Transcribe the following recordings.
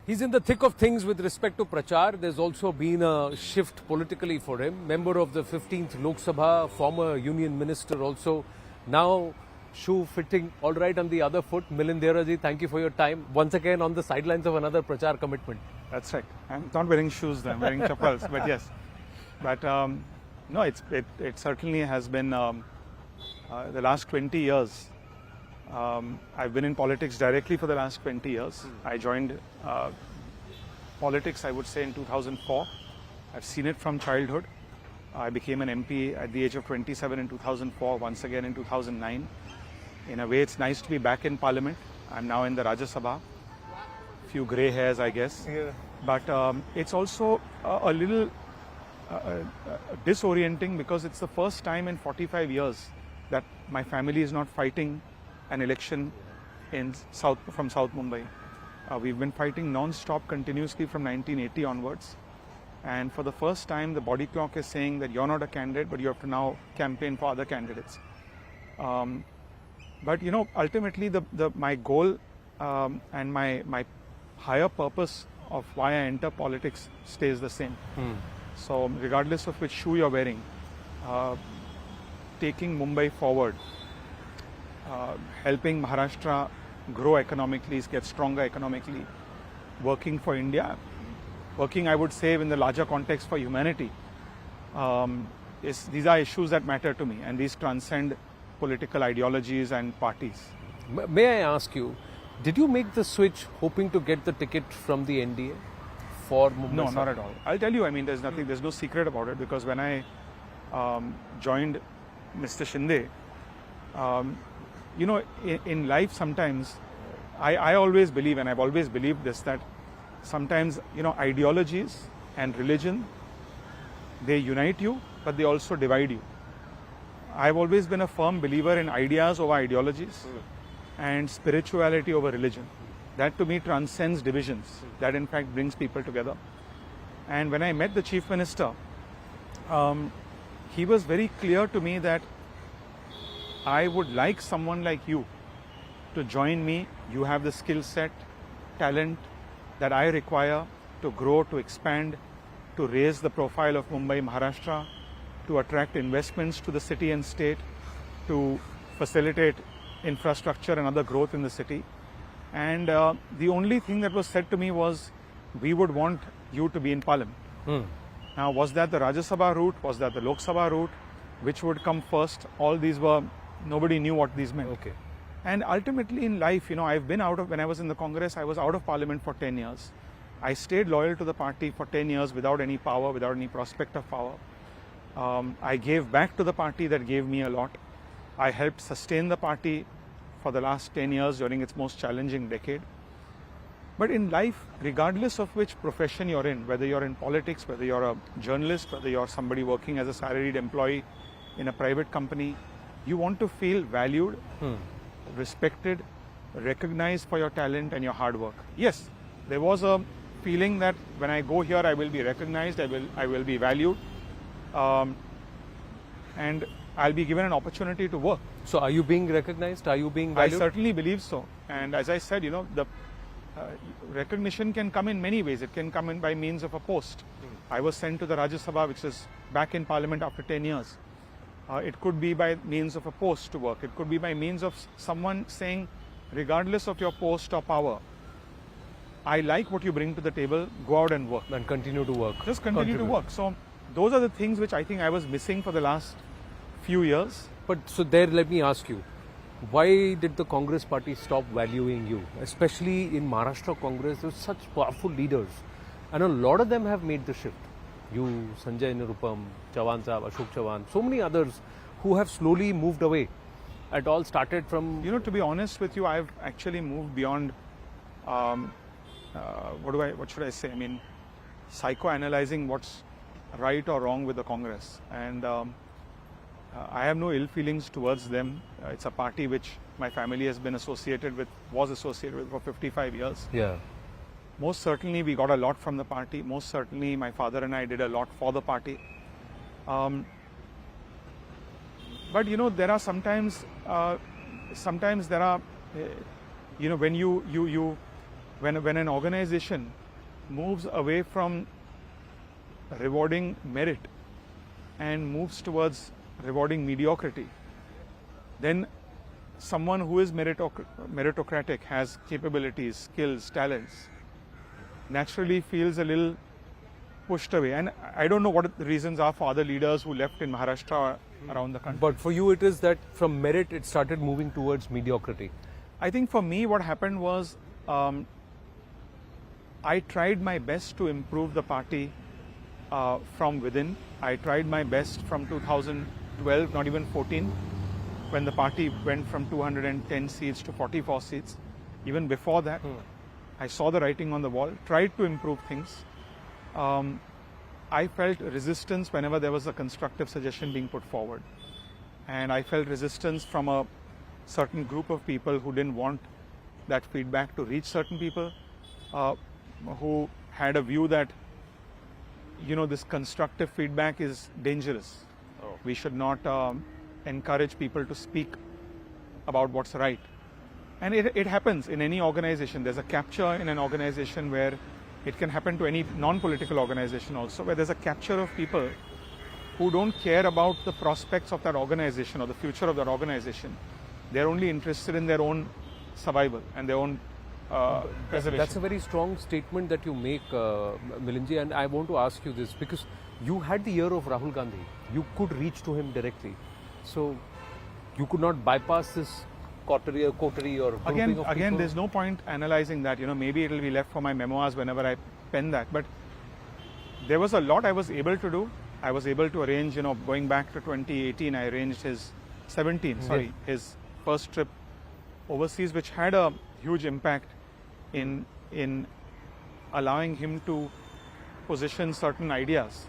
He's in the thick of things with respect to Prachar. There's also been a shift politically for him. Member of the 15th Lok Sabha, former union minister also. Now, shoe fitting all right on the other foot. Milind Deora ji, thank you for your time. Once again on the sidelines of another Prachar commitment. That's right. I'm not wearing shoes, I'm wearing chappals, but yes. But no, it certainly has been the last 20 years. I've been in politics directly for the last 20 years. I joined politics, I would say, in 2004. I've seen it from childhood. I became an MP at the age of 27 in 2004, once again in 2009. In a way, it's nice to be back in Parliament. I'm now in the Rajya Sabha. Few grey hairs, I guess. Yeah. But it's also a little disorienting because it's the first time in 45 years that my family is not fighting an election from South Mumbai. We've been fighting non-stop continuously from 1980 onwards. And for the first time, the body clock is saying that you're not a candidate, but you have to now campaign for other candidates. But you know, ultimately, my goal and my higher purpose of why I enter politics stays the same. So regardless of which shoe you're wearing, taking Mumbai forward, helping Maharashtra grow economically, get stronger economically, working for India, working, I would say, in the larger context for humanity. These are issues that matter to me, and these transcend political ideologies and parties. May I ask you, did you make the switch hoping to get the ticket from the NDA for Mumbai? No, not at all. I'll tell you, I mean, there's no secret about it, because when I joined Mr. Shinde, you know, in life sometimes, I always believe, and I've always believed this, that sometimes, you know, ideologies and religion, they unite you, but they also divide you. I've always been a firm believer in ideas over ideologies and spirituality over religion. That to me transcends divisions. That in fact brings people together. And when I met the Chief Minister, he was very clear to me that I would like someone like you to join me. You have the skill set, talent that I require to grow, to expand, to raise the profile of Mumbai, Maharashtra, to attract investments to the city and state, to facilitate infrastructure and other growth in the city. And the only thing that was said to me was, we would want you to be in Parliament. Now, was that the Rajya Sabha route? Was that the Lok Sabha route? Which would come first? All these were, nobody knew what these meant. Okay. And ultimately in life, you know, I've been when I was in the Congress, I was out of Parliament for 10 years. I stayed loyal to the party for 10 years without any power, without any prospect of power. I gave back to the party that gave me a lot. I helped sustain the party for the last 10 years during its most challenging decade. But in life, regardless of which profession you're in, whether you're in politics, whether you're a journalist, whether you're somebody working as a salaried employee in a private company, you want to feel valued, respected, recognized for your talent and your hard work. Yes, there was a feeling that when I go here, I will be recognized, I will be valued, and I'll be given an opportunity to work. So are you being recognized? Are you being valued? I certainly believe so. And as I said, you know, the recognition can come in many ways. It can come in by means of a post. I was sent to the Rajya Sabha, which is back in Parliament after 10 years. It could be by means of a post to work. It could be by means of someone saying, regardless of your post or power, I like what you bring to the table, go out and work. And continue to work. Just continue to work. So those are the things which I think I was missing for the last few years. But so there, let me ask you, why did the Congress party stop valuing you? Especially in Maharashtra Congress, there's such powerful leaders. And a lot of them have made the shift. You, Sanjay Nirupam, Chavan Saab, Ashok Chavan, so many others who have slowly moved away. It all started from... You know, to be honest with you, I've actually moved beyond, what should I say? I mean, psychoanalyzing what's right or wrong with the Congress. And I have no ill feelings towards them. It's a party which my family has been associated with, was associated with for 55 years. Yeah. Most certainly we got a lot from the party. Most certainly my father and I did a lot for the party. But you know, there are sometimes there are, you know, when when an organization moves away from rewarding merit and moves towards rewarding mediocrity, then someone who is meritocratic, has capabilities, skills, talents, naturally feels a little pushed away. And I don't know what the reasons are for other leaders who left in Maharashtra or around the country. But for you, it is that from merit, it started moving towards mediocrity. I think for me, what happened was I tried my best to improve the party from within. I tried my best from 2012, not even 14, when the party went from 210 seats to 44 seats. Even before that, I saw the writing on the wall, tried to improve things. I felt resistance whenever there was a constructive suggestion being put forward. And I felt resistance from a certain group of people who didn't want that feedback to reach certain people, who had a view that, this constructive feedback is dangerous. We should not encourage people to speak about what's right. And it happens in any organization. There's a capture in an organization where it can happen to any non-political organization also, where there's a capture of people who don't care about the prospects of that organization or the future of that organization. They're only interested in their own survival and their own preservation. That's a very strong statement that you make, Milindji, and I want to ask you this because you had the ear of Rahul Gandhi. You could reach to him directly. So you could not bypass this coterie or grouping of people. Again, there's no point analyzing that. Maybe it'll be left for my memoirs whenever I pen that. But there was a lot I was able to do. I was able to arrange, going back to 2018, I arranged his first trip overseas, which had a huge impact in allowing him to position certain ideas.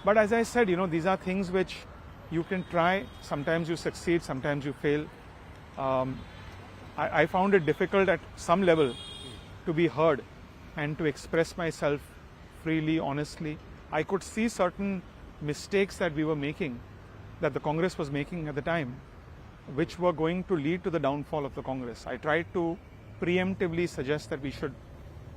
But as I said, these are things which you can try. Sometimes you succeed, sometimes you fail. I found it difficult at some level to be heard and to express myself freely, honestly. I could see certain mistakes that we were making, that the Congress was making at the time, which were going to lead to the downfall of the Congress. I tried to preemptively suggest that we should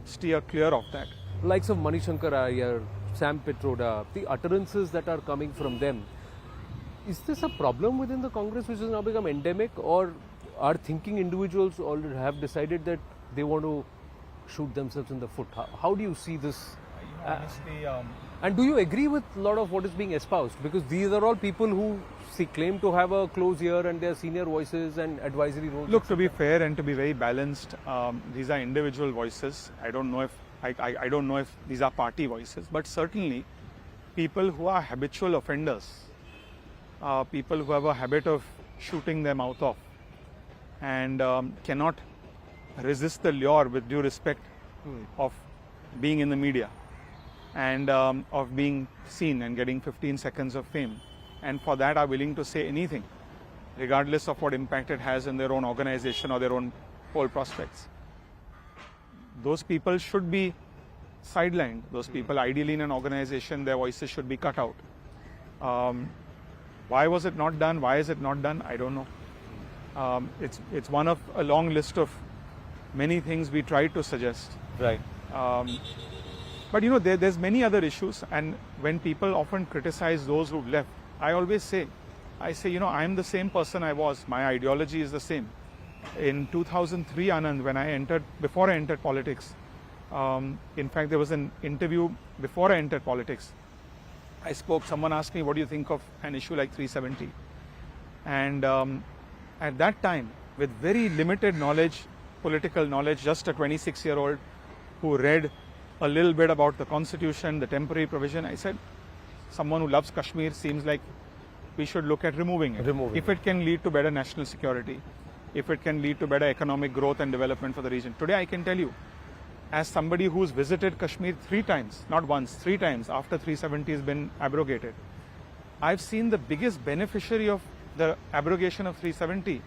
steer clear of that. Likes of Manishankar Iyer, Sam Pitroda, the utterances that are coming from them, is this a problem within the Congress which has now become endemic, or are thinking individuals already have decided that they want to shoot themselves in the foot? How do you see this? Honestly, and do you agree with a lot of what is being espoused? Because these are all people who claim to have a close ear and they are senior voices and advisory roles. Look, to be fair and to be very balanced, these are individual voices. I don't know if these are party voices, but certainly people who are habitual offenders, people who have a habit of shooting their mouth off and cannot resist the lure, with due respect, of being in the media and of being seen and getting 15 seconds of fame, and for that are willing to say anything regardless of what impact it has in their own organization or their own poll prospects. Those people should be sidelined. Those people, ideally in an organization, their voices should be cut out. Why was it not done? Why is it not done? I don't know. It's one of a long list of many things we tried to suggest. Right. But there's many other issues, and when people often criticize those who've left, I always say, I'm the same person I was. My ideology is the same. In 2003, Anand, before I entered politics, in fact, there was an interview before I entered politics. I spoke, someone asked me, what do you think of an issue like 370? And at that time, with very limited knowledge, political knowledge, just a 26-year-old who read a little bit about the constitution, the temporary provision, I said, someone who loves Kashmir seems like we should look at removing it. If it can lead to better national security, if it can lead to better economic growth and development for the region. Today I can tell you, as somebody who's visited Kashmir 3 times, not once, 3 times after 370 has been abrogated, I've seen the biggest beneficiary of the abrogation of 370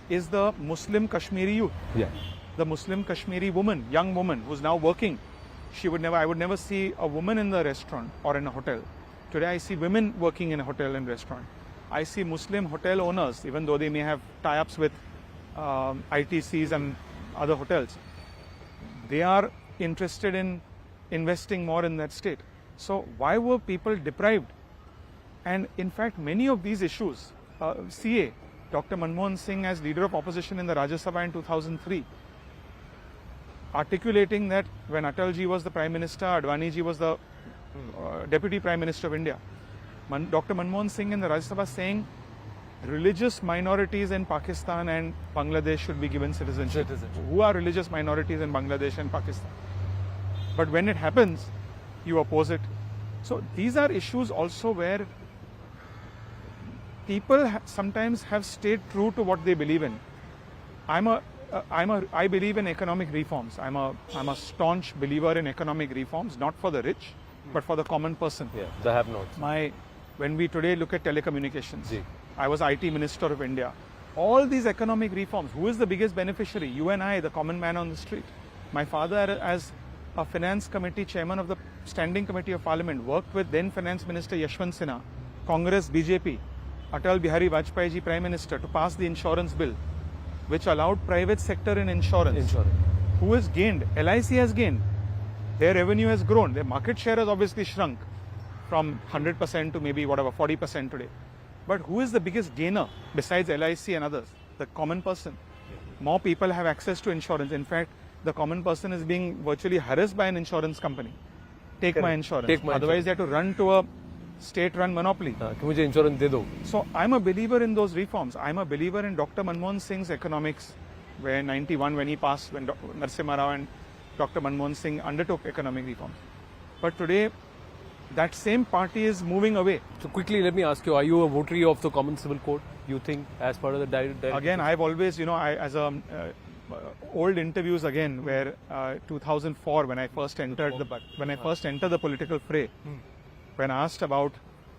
is the Muslim Kashmiri youth. Yeah. The Muslim Kashmiri woman, young woman who's now working. I would never see a woman in the restaurant or in a hotel. Today I see women working in a hotel and restaurant. I see Muslim hotel owners, even though they may have tie-ups with ITCs and other hotels. they are interested in investing more in that state. So why were people deprived? And in fact, many of these issues, CA, Dr. Manmohan Singh as leader of opposition in the Rajya Sabha in 2003, articulating that when Atalji was the Prime Minister, Advaniji was the Deputy Prime Minister of India. Dr. Manmohan Singh in the Rajya Sabha saying religious minorities in Pakistan and Bangladesh should be given citizenship. Who are religious minorities in Bangladesh and Pakistan? But when it happens, you oppose it. So these are issues also where people sometimes have stayed true to what they believe in. I believe in economic reforms. I'm a staunch believer in economic reforms, not for the rich, but for the common person. Yeah, the have-nots. When we today look at telecommunications, I was IT Minister of India. All these economic reforms, who is the biggest beneficiary? You and I, the common man on the street. My father, as a finance committee chairman of the Standing Committee of Parliament, worked with then Finance Minister Yashwant Sinha, Congress, BJP, Atal Bihari Vajpayee ji Prime Minister, to pass the insurance bill, which allowed private sector in insurance. Who has gained? LIC has gained. Their revenue has grown. Their market share has obviously shrunk from 100% to maybe 40% today. But who is the biggest gainer besides LIC and others? The common person. More people have access to insurance. In fact, the common person is being virtually harassed by an insurance company. Take my insurance. Otherwise, they have to run to a state-run monopoly. So I'm a believer in those reforms. I'm a believer in Dr. Manmohan Singh's economics, where 91, when he passed, when Narasimha Rao and Dr. Manmohan Singh undertook economic reforms. But today, that same party is moving away. So quickly, let me ask you, are you a votary of the Common Civil Code, you think, as part of the direct? Again, I've always, old interviews again, where 2004, when I first entered the political fray, when asked about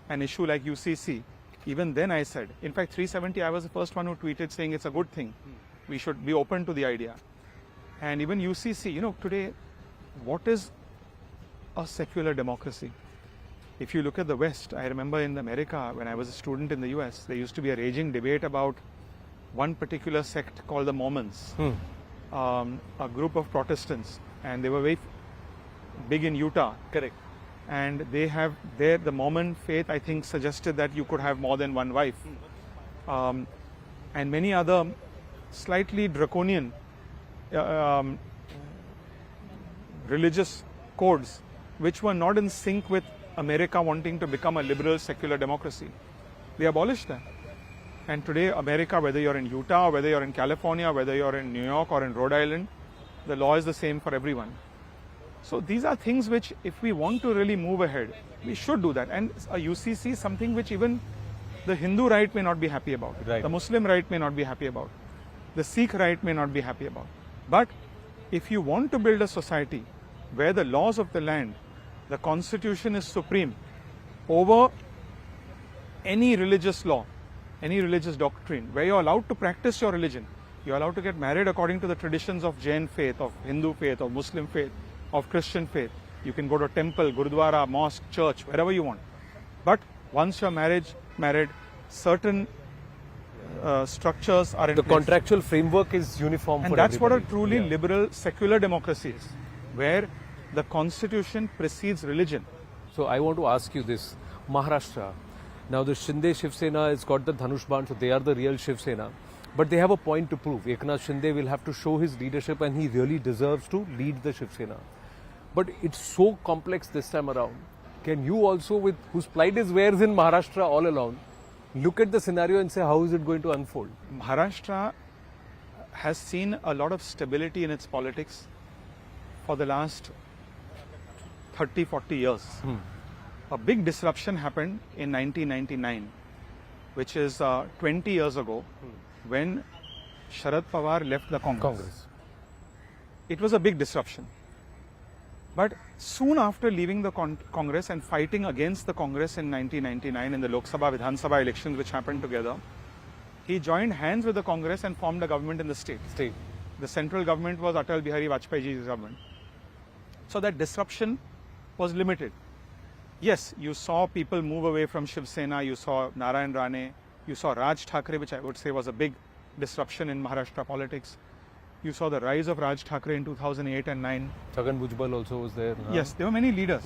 an issue like UCC, even then I said, in fact 370, I was the first one who tweeted saying it's a good thing. We should be open to the idea. And even UCC, today, what is a secular democracy? If you look at the West, I remember in America, when I was a student in the US, there used to be a raging debate about one particular sect called the Mormons, a group of Protestants, and they were very big in Utah. Correct. And they have the Mormon faith, I think, suggested that you could have more than one wife. And many other slightly draconian religious codes which were not in sync with America wanting to become a liberal secular democracy. They abolished that. And today America, whether you're in Utah, whether you're in California, whether you're in New York or in Rhode Island, the law is the same for everyone. So these are things which, if we want to really move ahead, we should do that. And a UCC is something which even the Hindu right may not be happy about. Right. The Muslim right may not be happy about. The Sikh right may not be happy about. But if you want to build a society where the laws of the land, the constitution is supreme over any religious law, any religious doctrine, where you're allowed to practice your religion, you're allowed to get married according to the traditions of Jain faith, of Hindu faith, of Muslim faith, of Christian faith. You can go to a temple, Gurudwara, mosque, church, wherever you want. But once you're married, certain structures are in the place. Contractual framework is uniform and for that's everybody. what a truly liberal secular democracy is, where the constitution precedes religion. So I want to ask you this. Maharashtra, now the Shinde Shiv Sena has got the Dhanush Ban, so they are the real Shiv Sena. But they have a point to prove. Eknath Shinde will have to show his leadership, and he really deserves to lead the Shiv Sena. But it's so complex this time around. Can you also, whose plight is wares in Maharashtra all along, look at the scenario and say how is it going to unfold? Maharashtra has seen a lot of stability in its politics for the last 30-40 years. A big disruption happened in 1999, which is 20 years ago, when Sharad Pawar left the Congress. It was a big disruption. But soon after leaving the Congress and fighting against the Congress in 1999 in the Lok Sabha, Vidhan Sabha elections which happened together, he joined hands with the Congress and formed a government in the state. The central government was Atal Bihari Vajpayee ji's government. So that disruption was limited. Yes, you saw people move away from Shiv Sena, you saw Narayan Rane, you saw Raj Thackeray, which I would say was a big disruption in Maharashtra politics. You saw the rise of Raj Thackeray in 2008 and 9. Chhagan Bhujbal also was there. Yes, there were many leaders.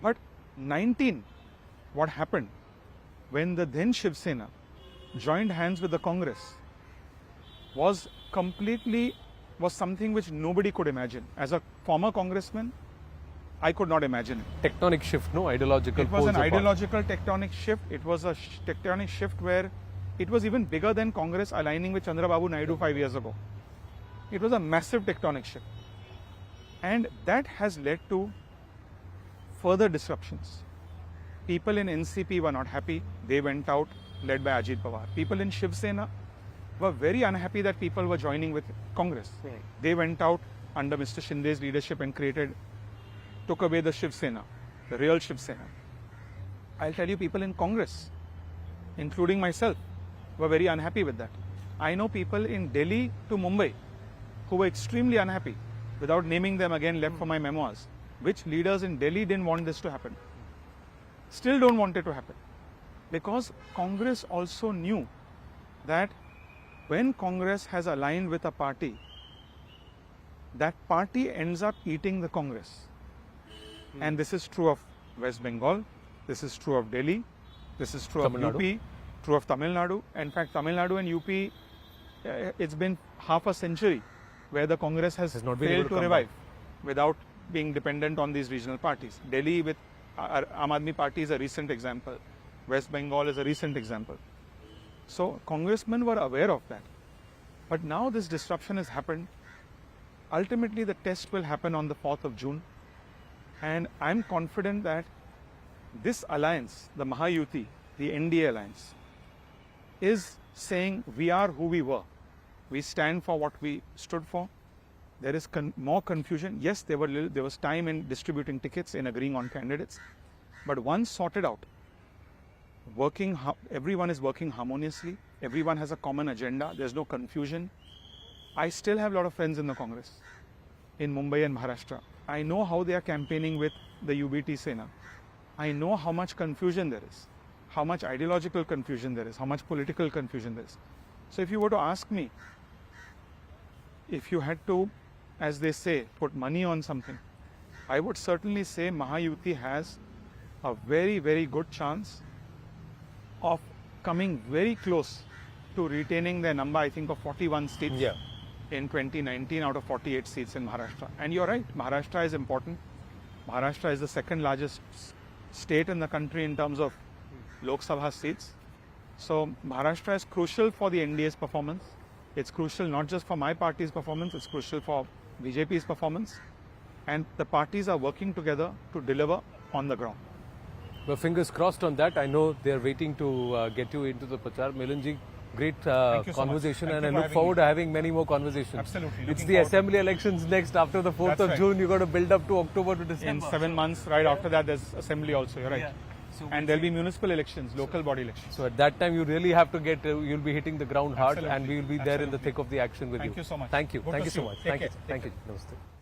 But 19, what happened when the then Shiv Sena joined hands with the Congress was something which nobody could imagine. As a former congressman, I could not imagine it. Tectonic shift, no? Ideological. It was an ideological tectonic shift. It was a tectonic shift where it was even bigger than Congress aligning with Chandrababu Naidu 5 years ago. It was a massive tectonic shift. And that has led to further disruptions. People in NCP were not happy. They went out, led by Ajit Pawar. People in Shiv Sena were very unhappy that people were joining with Congress. Right. They went out under Mr. Shinde's leadership and took away the Shiv Sena, the real Shiv Sena. I'll tell you, people in Congress, including myself, were very unhappy with that. I know people in Delhi to Mumbai who were extremely unhappy, without naming them again, left for my memoirs. Which leaders in Delhi didn't want this to happen? Still don't want it to happen. Because Congress also knew that when Congress has aligned with a party, that party ends up eating the Congress. And this is true of West Bengal, this is true of Delhi, this is true Tamil of UP, Nadu. True of Tamil Nadu. In fact, Tamil Nadu and UP, it's been half a century where the Congress has not been failed able to to come revive without being dependent on these regional parties. Delhi with Aam Aadmi Party is a recent example. West Bengal is a recent example. So congressmen were aware of that. But now this disruption has happened. Ultimately, the test will happen on the 4th of June. And I'm confident that this alliance, the Mahayuti, the NDA alliance, is saying we are who we were. We stand for what we stood for. There is more confusion. Yes, there was time in distributing tickets, in agreeing on candidates. But once sorted out, everyone is working harmoniously. Everyone has a common agenda. There's no confusion. I still have a lot of friends in the Congress, in Mumbai and Maharashtra. I know how they are campaigning with the UBT Sena. I know how much confusion there is, how much ideological confusion there is, how much political confusion there is. So if you were to ask me, if you had to, as they say, put money on something, I would certainly say Mahayuti has a very, very good chance of coming very close to retaining their number, I think, of 41 seats in 2019 out of 48 seats in Maharashtra. And you're right, Maharashtra is important. Maharashtra is the second largest state in the country in terms of Lok Sabha seats. So Maharashtra is crucial for the NDA's performance. It's crucial not just for my party's performance, it's crucial for BJP's performance. And the parties are working together to deliver on the ground. Well, fingers crossed on that. I know they're waiting to get you into the Prachar. Milindji, great conversation, and I look forward to having many more conversations. Absolutely. It's the assembly elections next after the 4th of June. You've got to build up to October to December. In 7 months, right after that, there's assembly also, you're right. Yeah. So and there'll be municipal elections, local body elections. So at that time, you really have to get, you'll be hitting the ground hard, Absolutely. and we will be there in the thick of the action with you. Thank you so much. Thank you. Good Thank to you see so you. much. Take Thank you. care. Thank you. Namaste.